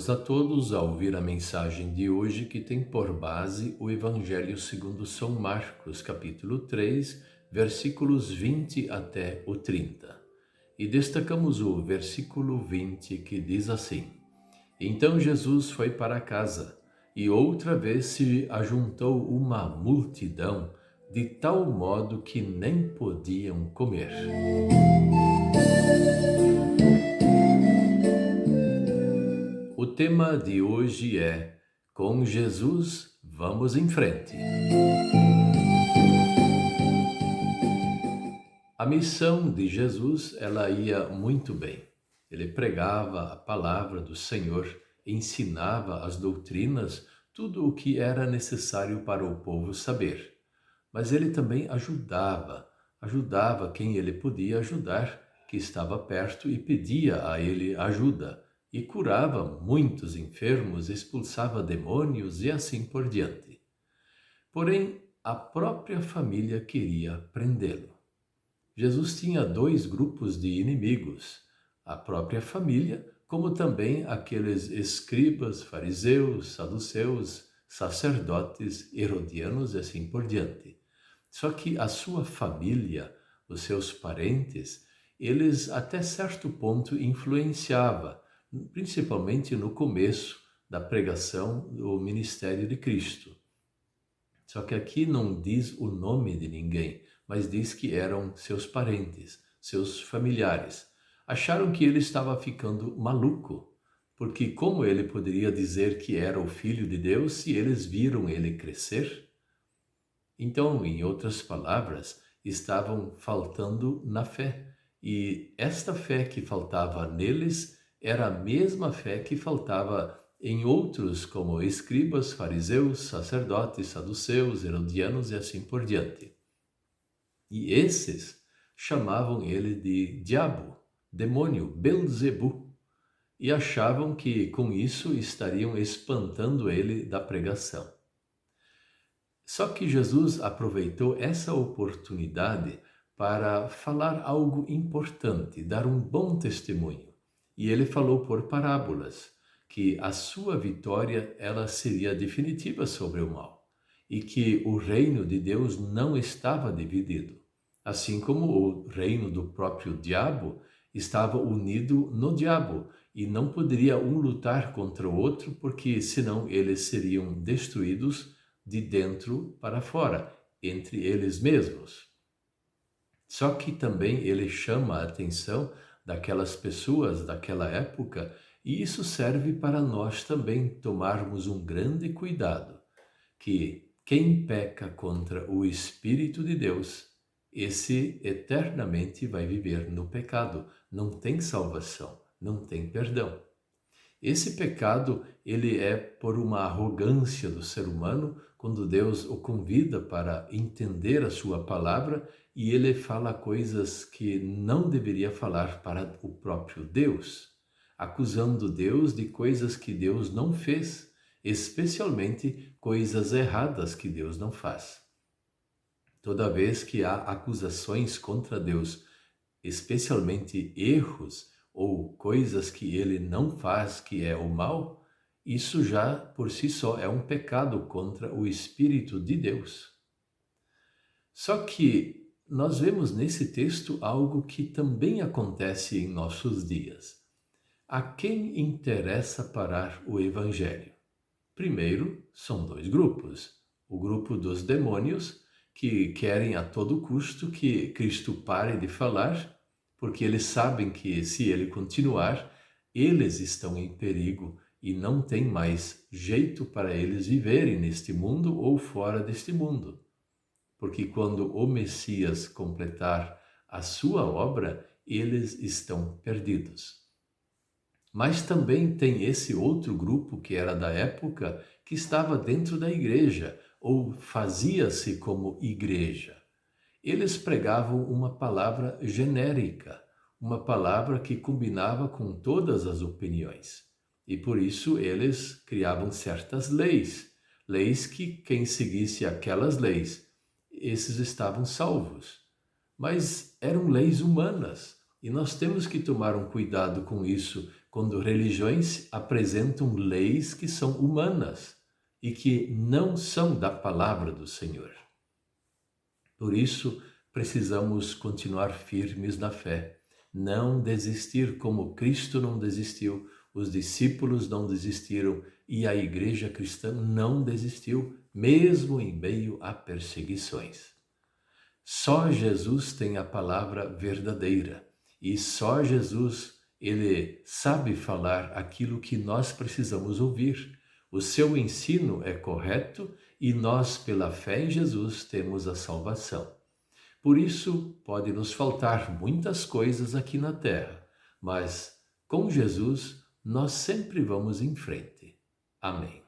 Convidamos a todos a ouvir a mensagem de hoje que tem por base o Evangelho segundo São Marcos, capítulo 3, versículos 20 até o 30. E destacamos o versículo 20 que diz assim: Então Jesus foi para casa e outra vez se ajuntou uma multidão, de tal modo que nem podiam comer. O tema de hoje é: Com Jesus, vamos em frente. A missão de Jesus, ela ia muito bem. Ele pregava a palavra do Senhor, ensinava as doutrinas, tudo o que era necessário para o povo saber. Mas ele também ajudava quem ele podia ajudar, que estava perto e pedia a ele ajuda, e curava muitos enfermos, expulsava demônios e assim por diante. Porém, a própria família queria prendê-lo. Jesus tinha dois grupos de inimigos, a própria família, como também aqueles escribas, fariseus, saduceus, sacerdotes, herodianos e assim por diante. Só que a sua família, os seus parentes, eles até certo ponto influenciavam, principalmente no começo da pregação do ministério de Cristo. Só que aqui não diz o nome de ninguém, mas diz que eram seus parentes, seus familiares. Acharam que ele estava ficando maluco, porque como ele poderia dizer que era o Filho de Deus se eles viram ele crescer? Então, em outras palavras, estavam faltando na fé. E esta fé que faltava neles era a mesma fé que faltava em outros, como escribas, fariseus, sacerdotes, saduceus, herodianos e assim por diante. E esses chamavam ele de diabo, demônio, Belzebu, e achavam que com isso estariam espantando ele da pregação. Só que Jesus aproveitou essa oportunidade para falar algo importante, dar um bom testemunho. E ele falou por parábolas que a sua vitória ela seria definitiva sobre o mal e que o reino de Deus não estava dividido, assim como o reino do próprio diabo estava unido no diabo e não poderia um lutar contra o outro porque senão eles seriam destruídos de dentro para fora, entre eles mesmos. Só que também ele chama a atenção daquelas pessoas daquela época, e isso serve para nós também tomarmos um grande cuidado, que quem peca contra o Espírito de Deus, esse eternamente vai viver no pecado, não tem salvação, não tem perdão. Esse pecado, ele é por uma arrogância do ser humano, quando Deus o convida para entender a sua palavra e ele fala coisas que não deveria falar para o próprio Deus, acusando Deus de coisas que Deus não fez, especialmente coisas erradas que Deus não faz. Toda vez que há acusações contra Deus, especialmente erros, ou coisas que ele não faz, que é o mal, isso já por si só é um pecado contra o Espírito de Deus. Só que nós vemos nesse texto algo que também acontece em nossos dias. A quem interessa parar o Evangelho? Primeiro, são dois grupos. O grupo dos demônios, que querem a todo custo que Cristo pare de falar, porque eles sabem que se ele continuar, eles estão em perigo e não tem mais jeito para eles viverem neste mundo ou fora deste mundo. Porque quando o Messias completar a sua obra, eles estão perdidos. Mas também tem esse outro grupo que era da época, que estava dentro da igreja, ou fazia-se como igreja. Eles pregavam uma palavra genérica, uma palavra que combinava com todas as opiniões. E por isso eles criavam certas leis, leis que quem seguisse aquelas leis, esses estavam salvos. Mas eram leis humanas, e nós temos que tomar um cuidado com isso, quando religiões apresentam leis que são humanas e que não são da palavra do Senhor. Por isso, precisamos continuar firmes na fé, não desistir como Cristo não desistiu, os discípulos não desistiram e a igreja cristã não desistiu, mesmo em meio a perseguições. Só Jesus tem a palavra verdadeira e só Jesus, ele sabe falar aquilo que nós precisamos ouvir. O seu ensino é correto e nós, pela fé em Jesus, temos a salvação. Por isso, pode nos faltar muitas coisas aqui na terra, mas com Jesus nós sempre vamos em frente. Amém.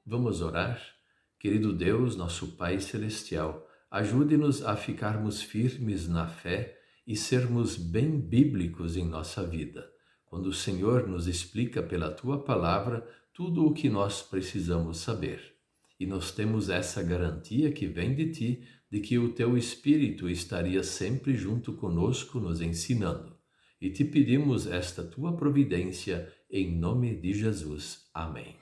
Vamos orar? Querido Deus, nosso Pai Celestial, ajude-nos a ficarmos firmes na fé e sermos bem bíblicos em nossa vida, quando o Senhor nos explica pela Tua Palavra tudo o que nós precisamos saber. E nós temos essa garantia que vem de Ti, de que o Teu Espírito estaria sempre junto conosco nos ensinando. E te pedimos esta Tua providência em nome de Jesus. Amém.